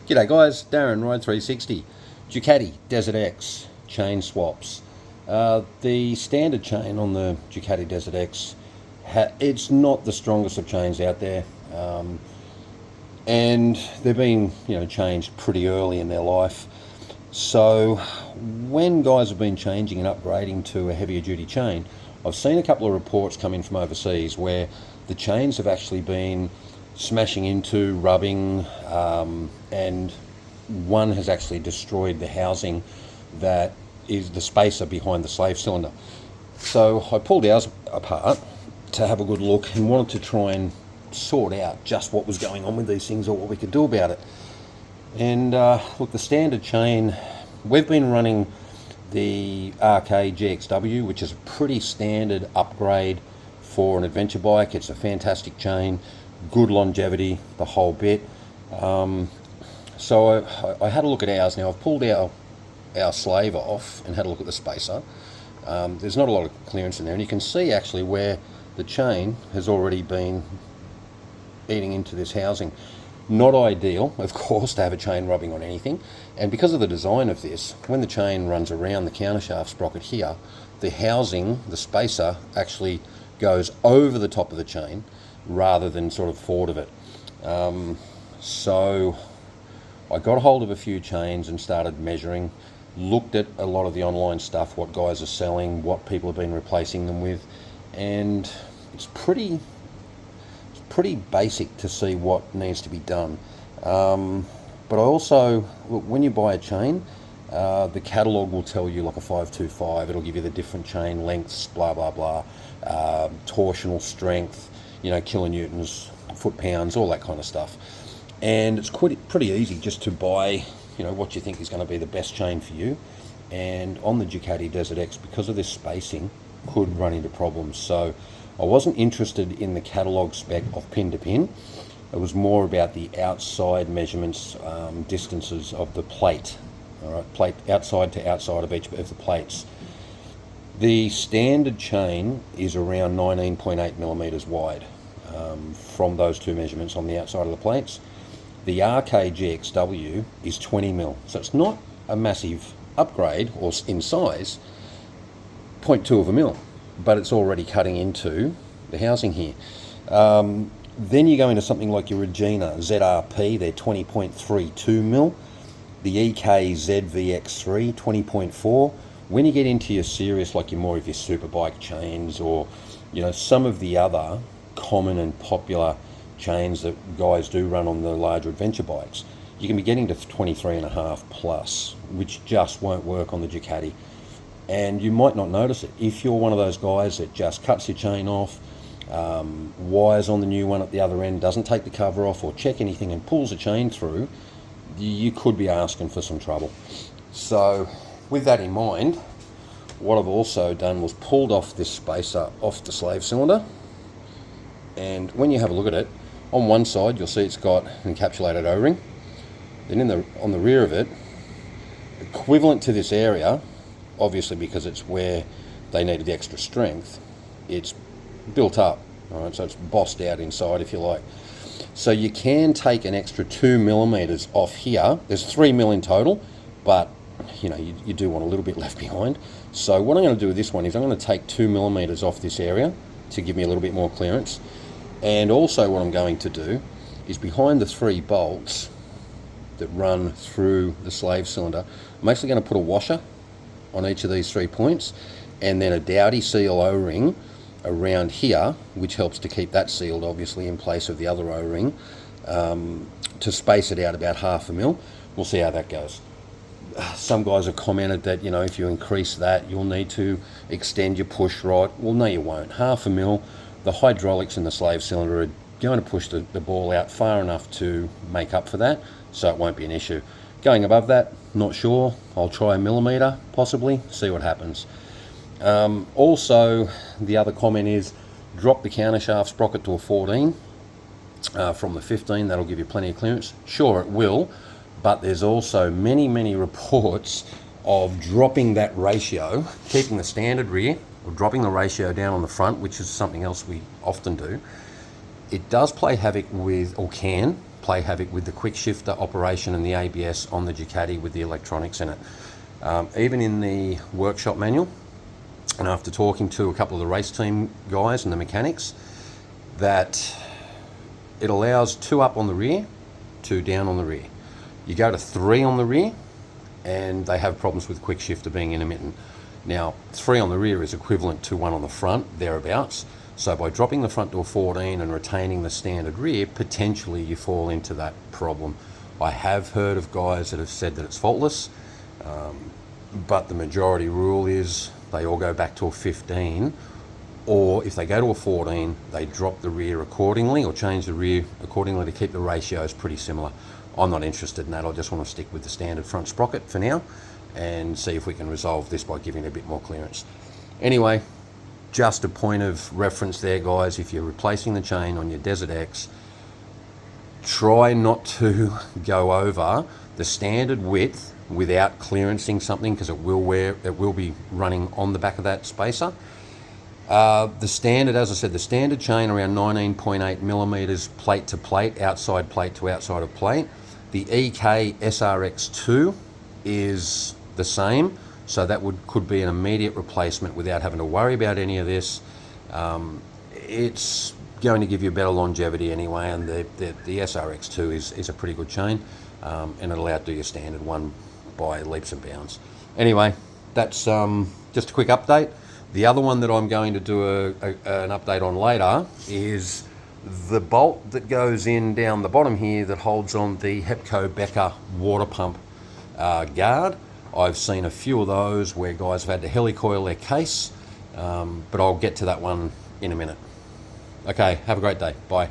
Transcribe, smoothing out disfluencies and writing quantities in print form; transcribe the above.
G'day guys, Darren, Ride 360, Ducati DesertX chain swaps. The standard chain on the Ducati DesertX, it's not the strongest of chains out there, and they've been changed pretty early in their life. So when guys have been changing and upgrading to a heavier duty chain, I've seen a couple of reports come in from overseas where the chains have actually been smashing into, rubbing, and one has actually destroyed the housing that is the spacer behind the slave cylinder. So I pulled ours apart to have a good look and wanted to try and sort out just what was going on with these things or what we could do about it. And look, the standard chain, we've been running the EK ZVXW, which is a pretty standard upgrade for an adventure bike. It's a fantastic chain, good longevity, the whole bit. So I had a look at ours. Now I've pulled our slave off and had a look at the spacer. There's not a lot of clearance in there, and you can see actually where the chain has already been eating into this housing. Not ideal, of course, to have a chain rubbing on anything, and because of the design of this, when the chain runs around the countershaft sprocket here, the housing, the spacer, actually goes over the top of the chain rather than sort of forward of it. So I got a hold of a few chains and started measuring, looked at a lot of the online stuff, what guys are selling, what people have been replacing them with, and it's pretty basic to see what needs to be done. But I also, look, when you buy a chain, the catalogue will tell you like a 525, it'll give you the different chain lengths, blah blah blah, torsional strength, kilonewtons, foot-pounds, all that kind of stuff. And it's pretty easy just to buy what you think is going to be the best chain for you. And on the Ducati DesertX, because of this spacing, could run into problems. So I wasn't interested in the catalogue spec of pin to pin. It was more about the outside measurements, distances of the plate. All right, plate outside to outside of each of the plates. The standard chain is around 19.8 millimeters wide from those two measurements on the outside of the plates. The EK ZVXW is 20 mil, so it's not a massive upgrade or in size, 0.2 of a mil, but it's already cutting into the housing here. Then you go into something like your Regina ZRP, they're 20.32 mil. The EK ZVXW, 20.4. When you get into your serious, like your more of your superbike chains, or some of the other common and popular chains that guys do run on the larger adventure bikes, you can be getting to 23.5 plus, which just won't work on the Ducati. And you might not notice it. If you're one of those guys that just cuts your chain off, wires on the new one at the other end, doesn't take the cover off or check anything and pulls the chain through, you could be asking for some trouble. So with that in mind, what I've also done was pulled off this spacer off the slave cylinder. And when you have a look at it, on one side you'll see it's got an encapsulated O-ring. Then on the rear of it, equivalent to this area, obviously because it's where they needed the extra strength, it's built up, all right, so it's bossed out inside, if you like. So you can take an extra 2 millimeters off here. There's 3 mil in total, but you do want a little bit left behind. So what I'm going to do with this one is I'm going to take 2 millimeters off this area to give me a little bit more clearance. And also what I'm going to do is behind the 3 bolts that run through the slave cylinder, I'm actually going to put a washer on each of these 3 points, and then a Dowdy seal O-ring around here, which helps to keep that sealed obviously in place of the other O-ring, to space it out about 0.5 mil. We'll see how that goes. Some guys have commented that if you increase that, you'll need to extend your push rod. Well, no, you won't. 0.5 mil. The hydraulics in the slave cylinder are going to push the ball out far enough to make up for that, so it won't be an issue. Going above that, not sure. I'll try 1 millimeter, possibly, see what happens. Also, the other comment is drop the countershaft sprocket to a 14 from the 15. That'll give you plenty of clearance. Sure, it will, but there's also many reports of dropping that ratio, keeping the standard rear, or dropping the ratio down on the front, which is something else we often do. It does play havoc with, or can play havoc with the quick shifter operation and the ABS on the Ducati with the electronics in it. Even in the workshop manual, and after talking to a couple of the race team guys and the mechanics, that it allows 2 up on the rear, 2 down on the rear. You go to 3 on the rear and they have problems with quick shifter being intermittent. Now 3 on the rear is equivalent to 1 on the front, thereabouts. So by dropping the front to a 14 and retaining the standard rear, potentially you fall into that problem. I have heard of guys that have said that it's faultless, but the majority rule is they all go back to a 15, or if they go to a 14, they drop the rear accordingly or change the rear accordingly to keep the ratios pretty similar. I'm not interested in that. I just want to stick with the standard front sprocket for now and see if we can resolve this by giving it a bit more clearance. Anyway, just a point of reference there, guys. If you're replacing the chain on your DesertX, try not to go over the standard width without clearancing something, because it will be running on the back of that spacer. The standard, as I said, the standard chain around 19.8 millimeters plate to plate, outside plate to outside of plate. The EK ZRX2 is the same, so that could be an immediate replacement without having to worry about any of this. It's going to give you better longevity anyway, and the SRX2 is a pretty good chain, and it'll outdo your standard one by leaps and bounds. Anyway, that's just a quick update. The other one that I'm going to do an update on later is the bolt that goes in down the bottom here that holds on the Hepco Becker water pump guard. I've seen a few of those where guys have had to helicoil their case, but I'll get to that one in a minute. Okay, have a great day. Bye.